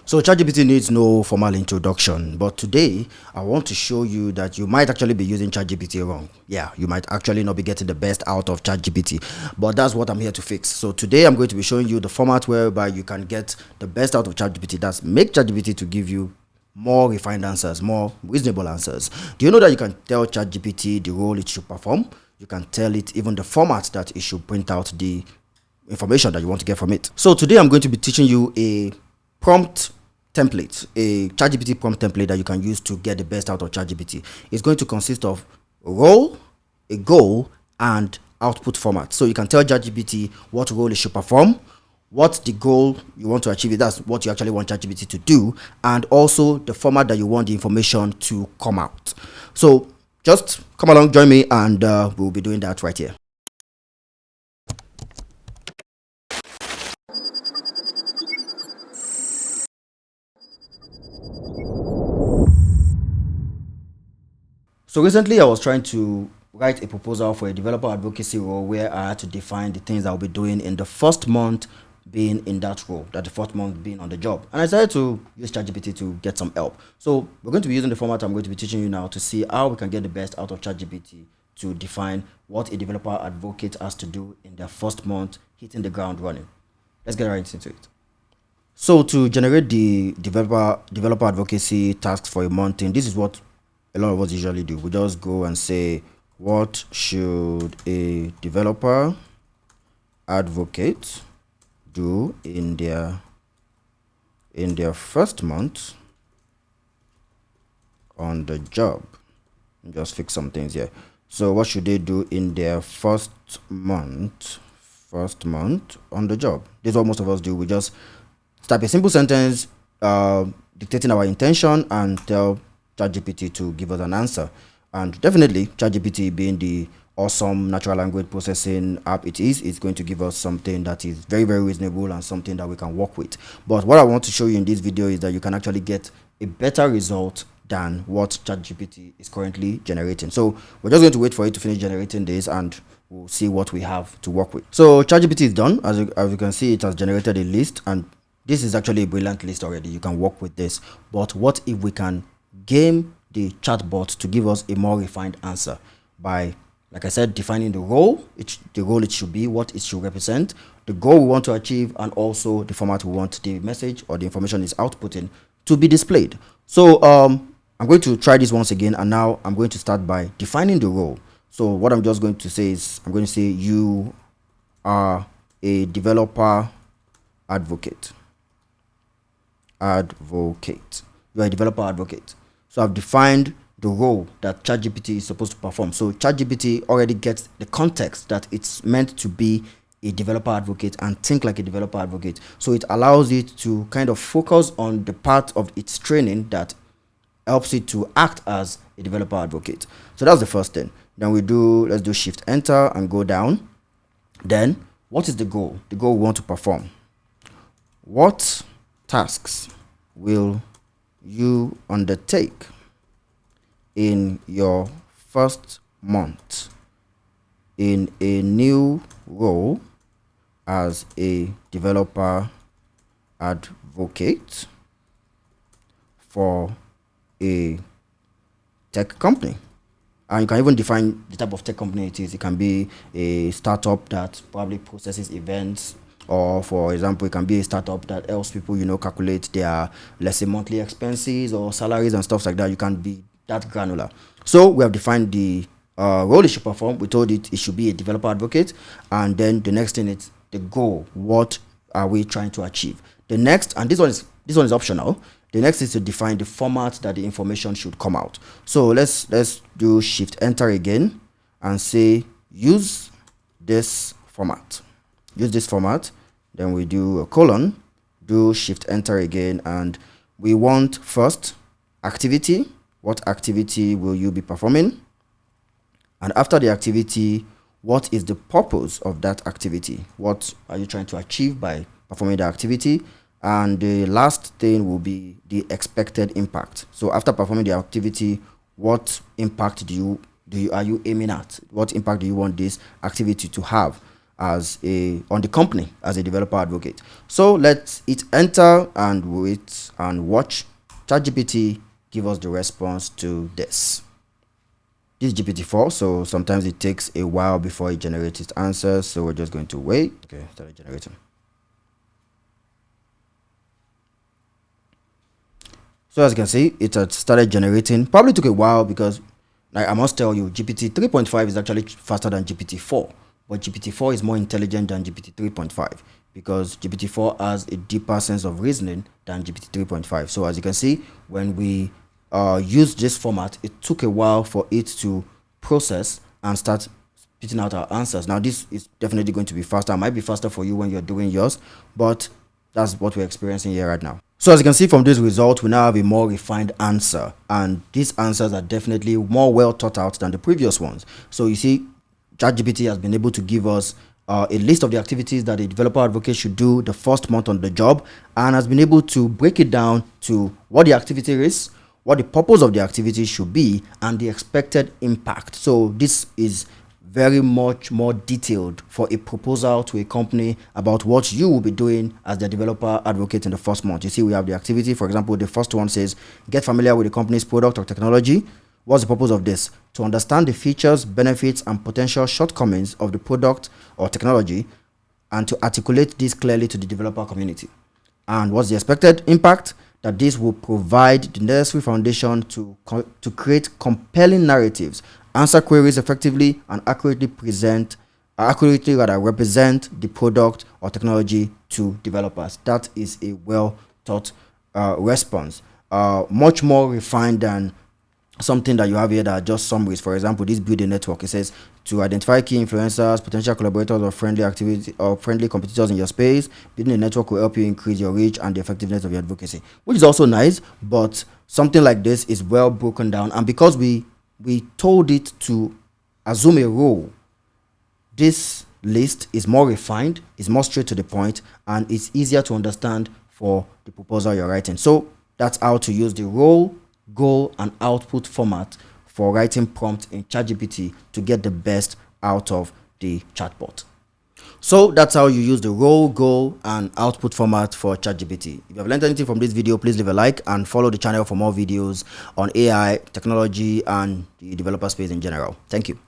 So ChatGPT needs no formal introduction, but today I want to show you that you might actually be using ChatGPT wrong. Yeah, you might actually not be getting the best out of ChatGPT, but that's what I'm here to fix. So today I'm going to be showing you the format whereby you can get the best out of ChatGPT. That's make ChatGPT to give you more refined answers, more reasonable answers. Do you know that you can tell ChatGPT the role it should perform? You can tell it even the format that it should print out the information that you want to get from it. So today I'm going to be teaching you a prompt template, a ChatGPT prompt template that you can use to get the best out of ChatGPT. It's going to consist of a role, a goal, and output format. So you can tell ChatGPT what role it should perform, what the goal you want to achieve, that's what you actually want ChatGPT to do, and also the format that you want the information to come out. So just come along, join me, and we'll be doing that right here. So recently I was trying to write a proposal for a developer advocacy role where I had to define the things I'll be doing in the first month being in that role, that the first month being on the job. And I decided to use ChatGPT to get some help. So we're going to be using the format I'm going to be teaching you now to see how we can get the best out of ChatGPT to define what a developer advocate has to do in their first month hitting the ground running. Let's get right into it. So to generate the developer advocacy tasks for a month thing, this is what a lot of us usually do. We just go and say, what should a developer advocate do in their first month on the job? Just fix some things here. So what should they do in their first month on the job? This is what most of us do. We just type a simple sentence dictating our intention and tell ChatGPT to give us an answer. And definitely ChatGPT, being the awesome natural language processing app it is, it's going to give us something that is very, very reasonable and something that we can work with. But what I want to show you in this video is that you can actually get a better result than what ChatGPT is currently generating. So we're just going to wait for it to finish generating this and we'll see what we have to work with. So ChatGPT is done. As you can see, it has generated a list, and this is actually a brilliant list already. You can work with this. But what if we can game the chatbot to give us a more refined answer by, like I said, defining the role it should be, what it should represent, the goal we want to achieve, and also the format we want the message or the information is outputting to be displayed. So I'm going to try this once again, and now I'm going to start by defining the role. So what I'm just going to say is, I'm going to say you are a developer advocate. You are a developer advocate. So I've defined the role that ChatGPT is supposed to perform. So ChatGPT already gets the context that it's meant to be a developer advocate and think like a developer advocate. So it allows it to kind of focus on the part of its training that helps it to act as a developer advocate. So that's the first thing. Then let's do shift enter and go down. Then what is the goal? The goal we want to perform. What tasks will you undertake in your first month in a new role as a developer advocate for a tech company? And you can even define the type of tech company it is. It can be a startup that probably processes events, or for example, it can be a startup that helps people, calculate their, let's say, monthly expenses or salaries and stuff like that. You can be that granular. So we have defined the role it should perform. We told it should be a developer advocate, and then the next thing is the goal. What are we trying to achieve? The next, and this one is optional. The next is to define the format that the information should come out. So let's do shift enter again and say use this format. Then we do a colon, do shift enter again, and we want first activity. What activity will you be performing? And after the activity, what is the purpose of that activity? What are you trying to achieve by performing the activity? And the last thing will be the expected impact. So after performing the activity, what impact are you aiming at? What impact do you want this activity to have? as a on the company as a developer advocate. So let's hit enter and wait and watch ChatGPT give us the response to this. This is GPT-4, so sometimes it takes a while before it generates its answers, so we're just going to wait. Okay, started generating. So as you can see, it had started generating. Probably took a while because, like, I must tell you, GPT 3.5 is actually faster than GPT-4, but GPT-4 is more intelligent than GPT 3.5 because GPT-4 has a deeper sense of reasoning than GPT 3.5. So as you can see, when we use this format, it took a while for it to process and start spitting out our answers. Now this is definitely going to be faster. It might be faster for you when you're doing yours, but that's what we're experiencing here right now. So as you can see from this result, we now have a more refined answer, and these answers are definitely more well thought out than the previous ones. So you see, ChatGPT has been able to give us a list of the activities that a developer advocate should do the first month on the job, and has been able to break it down to what the activity is, what the purpose of the activity should be, and the expected impact. So this is very much more detailed for a proposal to a company about what you will be doing as the developer advocate in the first month. You see, we have the activity. For example, the first one says, get familiar with the company's product or technology. What's the purpose of this? To understand the features, benefits, and potential shortcomings of the product or technology, and to articulate this clearly to the developer community. And what's the expected impact? That this will provide the necessary foundation to create compelling narratives, answer queries effectively, and accurately represent the product or technology to developers. That is a well thought response, much more refined than something that you have here that are just summaries. For example, this build a network. It says to identify key influencers, potential collaborators, or friendly competitors in your space. Building a network will help you increase your reach and the effectiveness of your advocacy, which is also nice. But something like this is well broken down, and because we told it to assume a role, this list is more refined, is more straight to the point, and it's easier to understand for the proposal you're writing. So that's how to use the role, goal, and output format for writing prompts in ChatGPT to get the best out of the chatbot. So that's how you use the role, goal, and output format for ChatGPT. If you have learned anything from this video, please leave a like and follow the channel for more videos on AI, technology, and the developer space in general. Thank you.